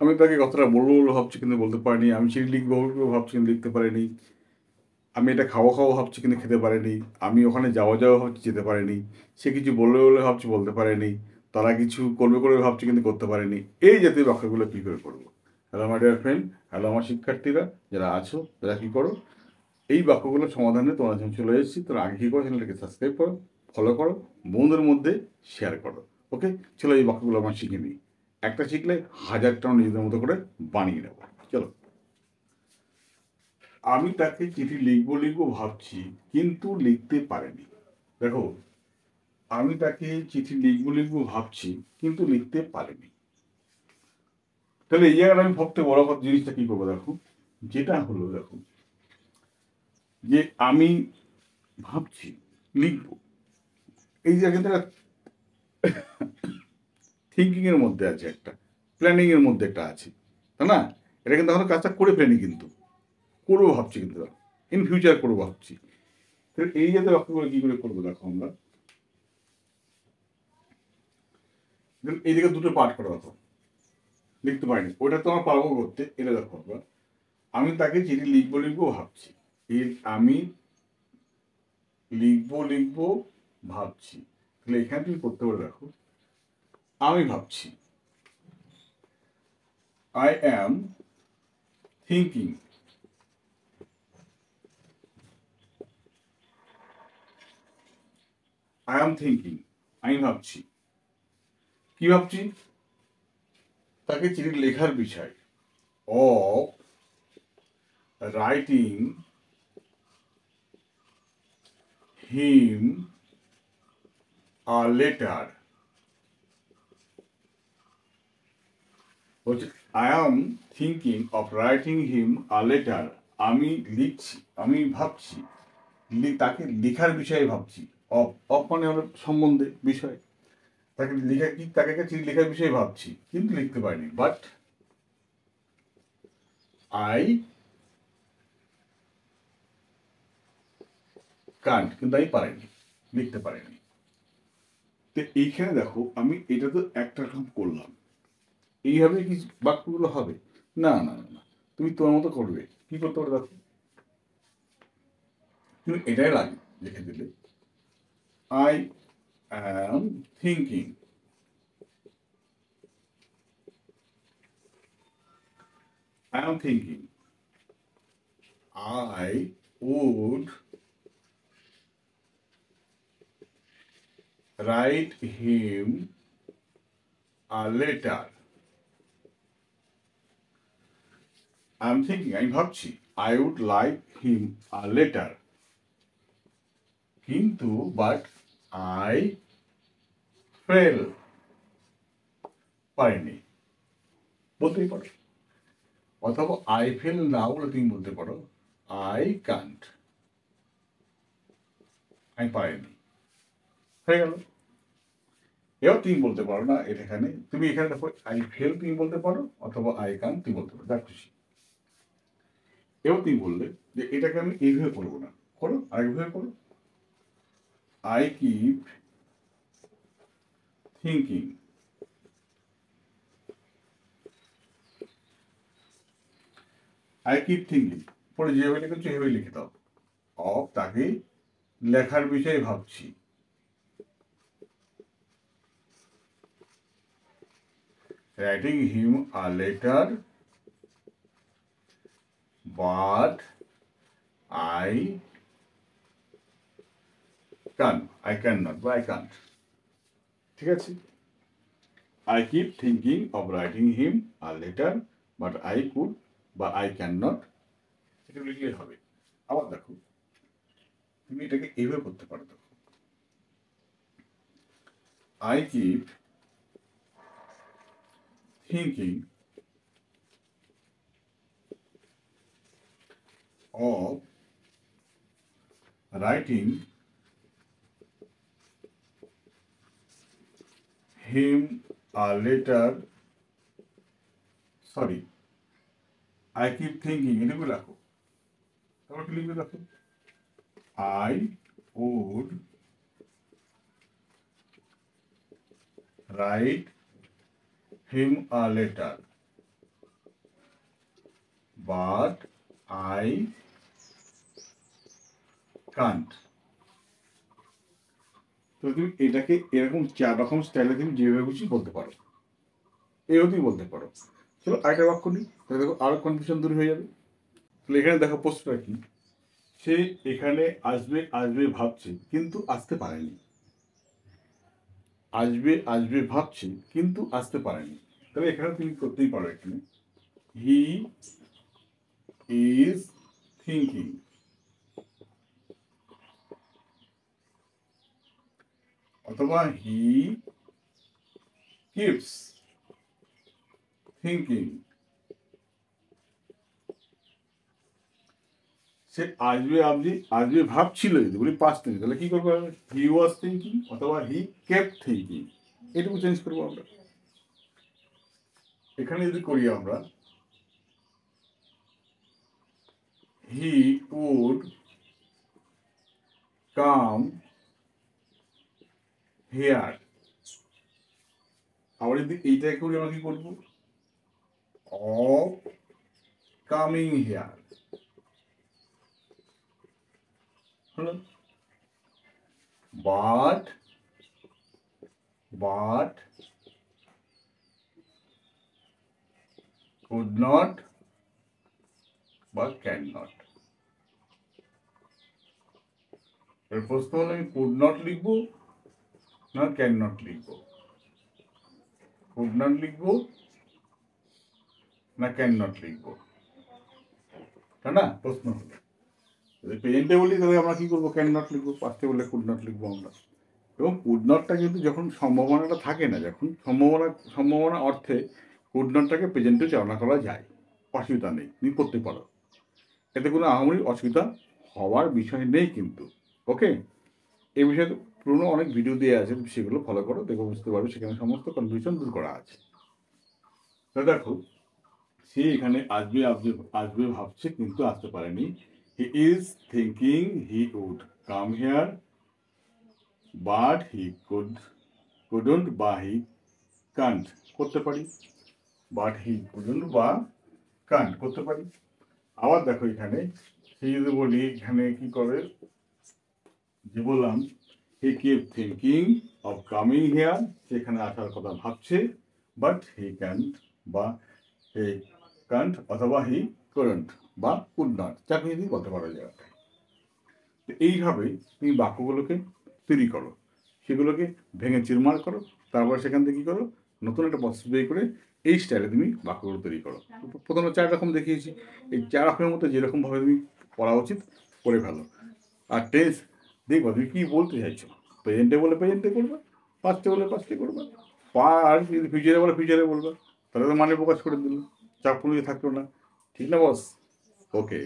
আমি তাকে কথাটা বলবো বলে ভাবছি কিন্তু বলতে পারিনি, আমি চিঠি লিখবো ভাবছি কিন্তু লিখতে পারিনি, আমি এটা খাওয়া খাওয়া ভাবছি কিন্তু খেতে পারিনি, আমি ওখানে যাওয়া যাওয়া ভাবছি যেতে পারিনি, সে কিছু বলবে বলে ভাবছি বলতে পারেনি, তারা কিছু করবে করে ভাবছি কিন্তু করতে পারেনি। এই জাতীয় বাক্যগুলো কী করে করবো? Hello my dear friend, hello আমার শিক্ষার্থীরা যারা আছো, তারা কী করো, এই বাক্যগুলোর সমাধানে তোমার যখন চলে এসেছি, তোমরা আগে কী করো, চ্যানেলটাকে সাবস্ক্রাইব করো, ফলো করো, বন্ধুদের মধ্যে শেয়ার করো। ওকে, চলো এই বাক্যগুলো আমরা শিখে নিই। একটা শিখলে হাজারটা নিজেদের মতো করে বানিয়ে নেবো। চলো। আমি তাকে চিঠি লিখবো লিখবো ভাবছি কিন্তু লিখতে পারিনি। দেখো, আমি তাকে চিঠি লিখবো লিখবো ভাবছি কিন্তু লিখতে পারিনি। তাহলে এই জায়গায় আমি সবথেকে বড় কথা জিনিসটা কি করবো দেখো, যেটা হলো দেখো যে আমি ভাবছি লিখবো, এই জায়গাটা থিঙ্কিং এর মধ্যে আছে, একটা প্ল্যানিং এর মধ্যে একটা আছে, তাই না? এটা কিন্তু আমরা কাজটা করে ফেলি, কিন্তু করবো ভাবছি, কিন্তু ইন ফিউচার করবো ভাবছি। এই জাতীয় বাক্যগুলো কি করে করবো দেখো আমরা, এইদিকে দুটো পার্ট করে দেখো, লিখতে পারিনি ওটা তো আমার পারবো করতে, এটা দেখো আমরা, আমি তাকে চিঠি লিখবো লিখবো ভাবছি, এর আমি লিখবো লিখবো ভাবছি, তাহলে এখানে তুমি করতে পারো দেখো, আমি ভাবছি, I am thinking, I am thinking, আমি ভাবছি, কি ভাবছি, তাকে চিঠি লেখার বিষয়, of writing him a letter, বলছে I am thinking of writing him a letter, আমি লিখছি, আমি ভাবছি, তাকে লেখার বিষয়ে ভাবছি, অফ অফ মানে হলো সম্বন্ধে, বিষয়, তাকে লেখা কি, তাকে চিঠি লেখার বিষয়ে ভাবছি কিন্তু লিখতে পারিনি, বাট আই কান্ট, কিন্তু আমি পারিনি, লিখতে পারিনি। তো এইখানে দেখো আমি এটা তো একটা রকম করলাম, এইভাবে কি বাক্যগুলো হবে? না না না না, তুমি তোমার মতো করবে, কি করতে পারো দেখো, তুমি এটাই লাগে লিখে দিলে, I am thinking, I am thinking, I would write him a letter, I am thinking, আমি ভাবছি, I would like him a letter, কিন্তু বাট আই ফেল, পারিনি, বলতেই পারো, অথবা আই ফেল না বলে তুমি বলতে পারো আই কান্ট, আমি পারিনি, হয়ে গেল। এবার তুমি বলতে পারো না, এখানে তুমি এখানে দেখো আই ফেল তুমি বলতে পারো, অথবা আই কান্ট তুমি বলতে পারো, যা খুশি। এবার তুমি বললে যে এটাকে আমি এইভাবে করবো না, করো আরেকভাবে করো, I keep thinking, I keep thinking, পরে যেভাবে লিখেছো সেভাবে লিখে দাও, অফ তাকে লেখার বিষয়ে ভাবছি, writing him a letter, but I I can not বা আই কান্ট, ঠিক আছে, I keep thinking of writing him a letter, but I could বা আই ক্যান নট, এটা লিখলেই হবে। আবার দেখো তুমি এটাকে এইভাবে করতে পারো, দেখো I keep thinking of writing him a letter, sorry, I keep thinking, এটুকু রাখো, তারপর কি লিখবে দেখো, I would write him a letter, but I can't. তো তুমি এটাকে এরকম 4 রকম স্টাইলে তুমি যেভাবে খুশি বলতে পারো, এও তুমি বলতে পারো। চলো আরেকটা বাক্য নিই, তাহলে দেখো আরো কনফিউশন দূর হয়ে যাবে। তাহলে এখানে দেখো প্রশ্নটা কি, সে এখানে আসবে আসবে ভাবছে কিন্তু আসতে পারেনি। আসবে আসবে ভাবছে কিন্তু আসতে পারেনি। তাহলে এখানে তুমি করতেই পারো, এখানে হি ইজ থিঙ্কিং, অথবা হি কিপস থিঙ্কিং। সে আসবে আসবে আসবে ভাবছিল, যদি বলি পাস্ট টেন্স তাহলে কি করবো, হি ওয়াজ থিঙ্কিং অথবা হি কেপ্ট থিঙ্কিং, এটুকু চেঞ্জ করবো আমরা। এখানে যদি করি আমরা হি উড কাম হেয়ার, আবার যদি এইটাকে করি আমরা কি করবো, অফ কামিং হেয়ার হলো। বাট বাট কুড নট বা ক্যান নট। এর প্রশ্ন হলো আমি কুড নট লিখবো না ক্যান নট লিখবো, কুড নট লিখবো না ক্যান নট লিখবো, তাই না প্রশ্ন হলো। যদি প্রেজেন্টে বলি তাহলে আমরা কি করবো, ক্যান নট লিখবো, পাস্টে বলে কুড নট লিখবো আমরা। এবং কুড নটটা কিন্তু যখন সম্ভাবনাটা থাকে না, যখন সম্ভাবনা অর্থে কুড নটটাকে প্রেজেন্টে চালনা করা যায়, অসুবিধা নেই, তুমি করতে পারো, এতে কোনো আহামরি অসুবিধা হওয়ার বিষয় নেই কিন্তু। ওকে, এই বিষয়ে পুরনো অনেক ভিডিও দিয়ে আছে, তুমি সেগুলো ফলো করো, দেখো বুঝতে পারবে, সেখানে সমস্ত কনফিউশন দূর করা আছে। তা দেখো, সে এখানে আসবে আসবে আসবে ভাবছে কিন্তু আসতে পারেনি। He is thinking he would come here but he couldn't বা হি কান্ট করতে পারি, বাট হি কুডন্ট বা কান্ট করতে পারি। আবার দেখো এখানে সে যদি বলি, এখানে কি করে যে বললাম he keep thinking of coming here, সেখানে আসার কথা ভাবছে, বাট হি ক্যান্ট বা হি কান্ট অথবা হি couldn't বা কুড নট, যাকে যদি বলতে পারো জায়গাটায়। তো এইভাবে তুমি বাক্যগুলোকে তৈরি করো, সেগুলোকে ভেঙে চিরমার করো, তারপর সেখান থেকে কী করো, নতুন একটা প্রসেস বের করে এই স্টাইলে তুমি বাক্যগুলো তৈরি করো। প্রথমে 4 রকম দেখিয়েছি, এই 4 রকমের মধ্যে যেরকমভাবে তুমি পড়া উচিত করে ফেলো। আর টেন্স দেখবো তুমি কী বলতে চাইছো, প্রেজেন্টে বলে প্রেজেন্টে করবে, পাস্টে বলে পাস্টে করবে, আর যদি ফিউচারে বলে ফিউচারে বলবে, তাহলে তো মানে প্রকাশ করে দিল, চাপ কোনো থাকলো না। ঠিক না বস? ওকে।